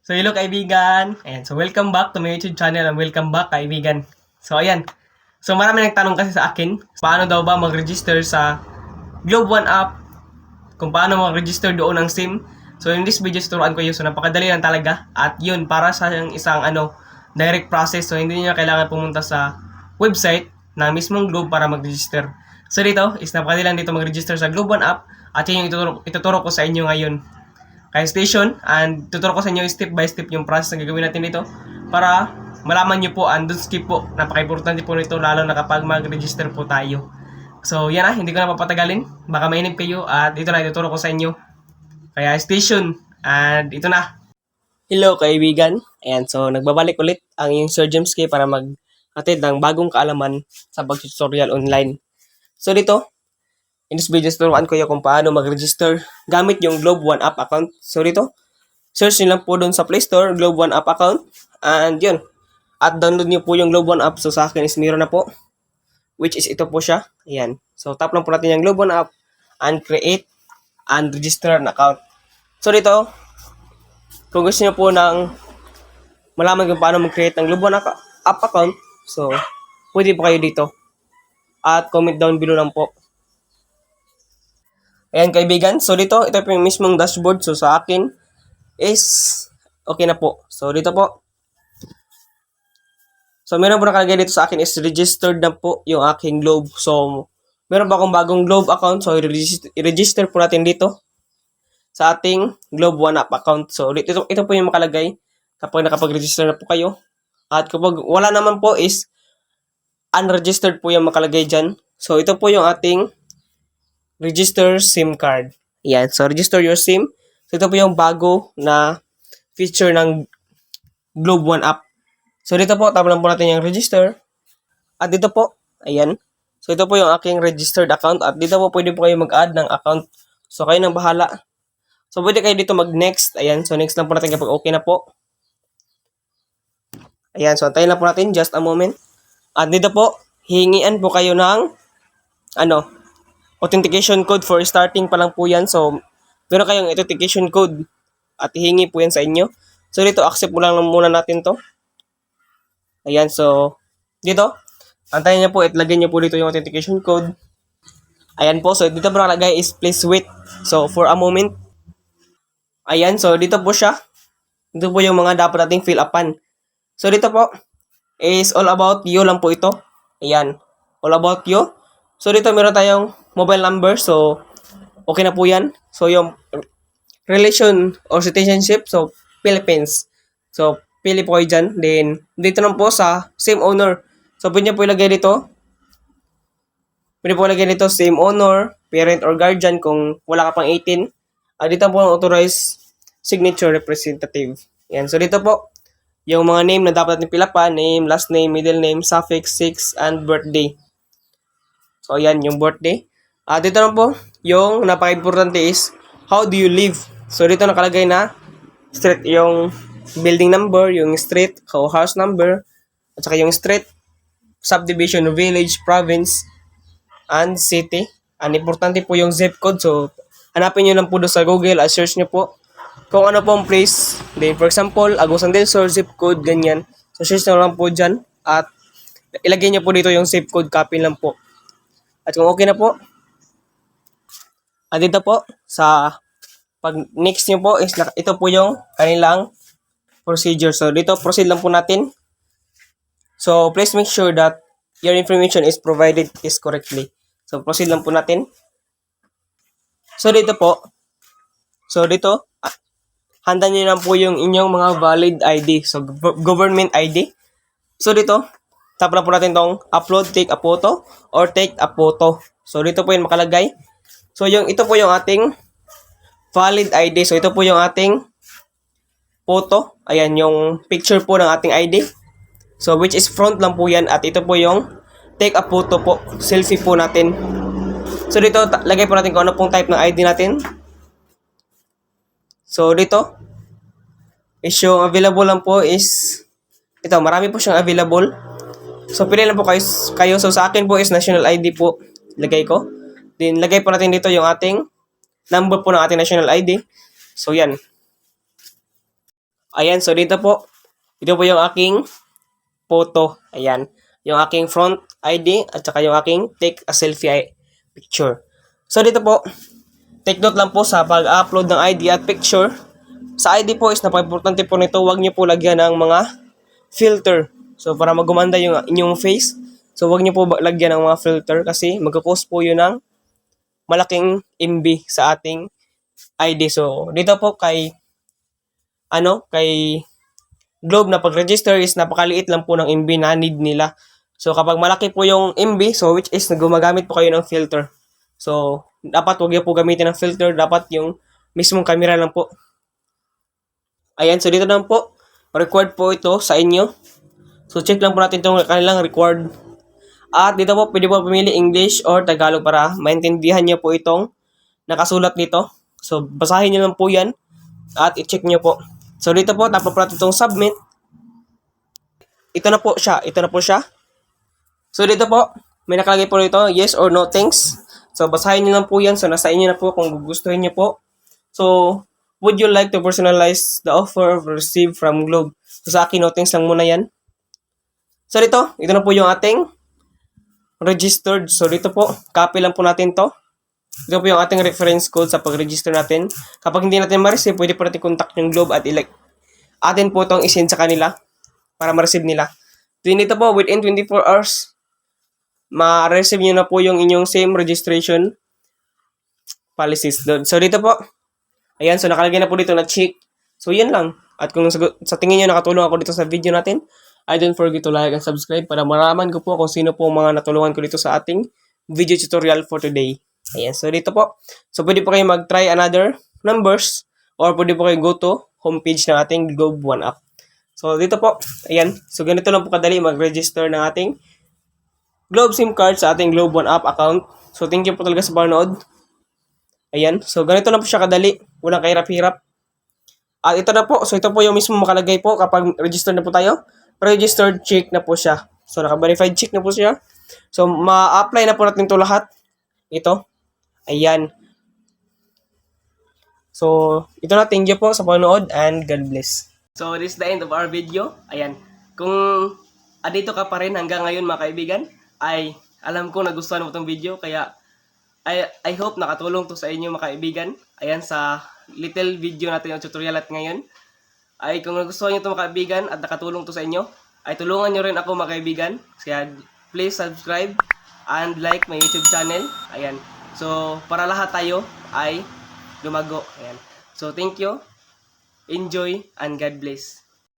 So, hello kaibigan. Ayan, so welcome back to my YouTube channel and welcome back kaibigan. So, ayan. So, marami nagtanong kasi sa akin, paano daw ba mag-register sa Globe One app, kung paano mag-register doon ng SIM. So, in this video, turuan ko yun. So, napakadali lang talaga. At yun, para sa isang direct process. So, hindi niya kailangan pumunta sa website na mismong Globe para mag-register. So, dito, is napakadali lang dito mag-register sa Globe One app. At yun yung ituturo ko sa inyo ngayon kay station, and tuturo ko sa inyo step by step yung process na gagawin natin dito para malaman nyo po, and don't skip po, napaka-importante po nito lalo na kapag mag-register po tayo. So yan na, hindi ko na papatagalin, baka mainip kayo at ito na ituturo ko sa inyo, kaya station, and ito na. Hello kaibigan, and so nagbabalik ulit ang yung Sir James K para mag-atid ng bagong kaalaman sa pag-tutorial online. So dito, in this video, turuan ko yung kung paano mag-register gamit yung Globe One App account. So dito, search nyo lang po doon sa Play Store, Globe One App account. And yun, at download nyo po yung Globe One App. So sa akin is meron na po, which is ito po siya. Ayan. So tap lang po natin yung Globe One App and create and register an account. So dito, kung gusto nyo po ng malaman kung paano mag-create ng Globe One App account, so pwede po kayo dito. At comment down below lang po. Ayan kaibigan, so dito, ito po yung mismong dashboard. So sa akin is okay na po. So dito po, so meron po nakalagay dito sa akin is registered na po yung aking Globe. So meron pa akong bagong Globe account. So i-register po natin dito sa ating Globe One App account. So ito po yung makalagay kapag nakapag-register na po kayo. At kapag wala naman po is unregistered po yung makalagay dyan. So ito po yung ating register SIM card. Yan. So, register your SIM. So, ito po yung bago na feature ng Globe One app. So, dito po, tama lang po natin yung register. At dito po, ayan. So, ito po yung aking registered account. At dito po, pwede po kayo mag-add ng account. So, kayo nang bahala. So, pwede kayo dito mag-next. Ayan. So, next lang po natin kapag okay na po. Ayan. So, antayin lang po natin. Just a moment. At dito po, hihingian po kayo ng authentication code for starting pa lang po yan. So, meron kayong authentication code at hihingi po yan sa inyo. So, dito, accept mo lang muna natin to. Ayan, so, dito, antayin niyo po at lagyan niyo po dito yung authentication code. Ayan po, so dito po nakalagay is please wait. So, for a moment. Ayan, so dito po siya. Dito po yung mga dapat nating fill upan. So, dito po, is all about you lang po ito. Ayan, all about you. So, dito meron tayong mobile number. So, okay na po yan. So, yung relation or citizenship. So, Philippines. So, pili po kayo dyan. Then, dito naman po sa same owner. So, pwede nyo po ilagay dito. Pwede po ilagay dito same owner, parent or guardian kung wala ka pang 18. Dito po ang authorized signature representative. Yan. So, dito po, yung mga name na dapat natin pilapan, name, last name, middle name, suffix, 6, and birthday. So, ayan, yung birthday. Dito na po, yung napaka-importante is, how do you live? So, dito nakalagay na, street, yung building number, yung street, house number, at saka yung street, subdivision, village, province, and city. Importante po yung zip code. So, hanapin nyo lang po doon sa Google, search nyo po kung ano pong place. Then, for example, Agusan del Sur, zip code, ganyan. So, search nyo lang po dyan, at ilagay nyo po dito yung zip code, copy lang po. At kung okay na po, dito po, sa pag next nyo po is ito po yung kanilang procedure. So, dito proceed lang po natin. So, please make sure that your information is provided is correctly. So, proceed lang po natin. So, dito po, handa nyo lang po yung inyong mga valid ID. So, government ID. So, dito, tap lang po natin tong upload, take a photo, or take a photo. So, dito po yung makalagay. So, ito po yung ating valid ID. So, ito po yung ating photo. Ayan, yung picture po ng ating ID. So, which is front lang po yan. At ito po yung take a photo po. Selfie po natin. So, dito, lagay po natin kung ano pong type ng ID natin. So, dito, is yung available lang po is, ito, marami po siyang available. So, pili lang po kayo. So, sa akin po is national ID po. Lagay ko. Then, lagay po natin dito yung ating number po ng ating national ID. So, yan. Ayan, so dito po. Ito po yung aking photo. Ayan. Yung aking front ID at saka yung aking take a selfie picture. So dito po, take note lang po sa pag-upload ng ID at picture. Sa ID po is napaka-importante po nito. Huwag niyo po lagyan ng mga filter. So para magumanda yung inyong face. So huwag niyo po lagyan ng mga filter kasi magkakos po yun ng malaking MB sa ating ID. So dito po kay Globe na pag-register is napakaliit lang po ng MB na need nila. So kapag malaki po yung MB, so which is gumagamit po kayo ng filter. So dapat wag niyo po gamitin ng filter, dapat yung mismong camera lang po. Ayan, so dito naman po, required po ito sa inyo. So check lang po natin itong kanilang required. At dito po, pwede po pumili English or Tagalog para maintindihan niyo po itong nakasulat dito. So basahin niyo lang po yan at i-check niyo po. So dito po, tapos po natin itong submit. Ito na po siya. So dito po, may nakalagay po dito, yes or no thanks. So basahin niyo lang po yan. So nasa inyo na po kung gugustuhin niyo po. So, would you like to personalize the offer received from Globe? So sa akin, no thanks lang muna yan. So dito, ito na po yung ating registered. So dito po, copy lang po natin to. Ito po yung ating reference code sa pag-register natin. Kapag hindi natin ma-receive, pwede po natin contact yung Globe at atin po itong isend sa kanila para ma-receive nila. Then dito po, within 24 hours, ma-receive nyo na po yung inyong same registration policies. So dito po, ayan, so nakalagay na po dito na check. So yan lang. At kung sa tingin nyo nakatulong ako dito sa video natin, I don't forget to like and subscribe para maraman ko po kung sino po mga natulungan ko dito sa ating video tutorial for today. Ayan, so dito po. So pwede po kayo mag-try another numbers or pwede po kayo go to homepage ng ating Globe One app. So dito po, ayan. So ganito lang po kadali mag-register ng ating Globe SIM card sa ating Globe One app account. So thank you po talaga sa panonood. Ayan, so ganito lang po siya kadali. Walang kahirap-hirap. At ito na po, so ito po yung mismo makalagay po kapag registered na po tayo. Registered check na po siya. So naka-verified check na po siya. So ma-apply na po natin ito lahat. Ito. Ayan. So, ito na. Thank you po sa panonood and God bless. So, this is the end of our video. Ayan. Kung adito ka pa rin hanggang ngayon mga kaibigan, ay alam ko nagustuhan mo itong video. Kaya, I hope nakatulong to sa inyo mga kaibigan. Ayan, sa little video natin yung tutorial at ngayon. Ay kung nagustuhan nyo ito mga kaibigan at nakatulong to sa inyo, ay tulungan nyo rin ako mga kaibigan. Kaya, please subscribe and like my YouTube channel. Ayan. So, para lahat tayo ay lumago. Ayan. So, thank you. Enjoy and God bless.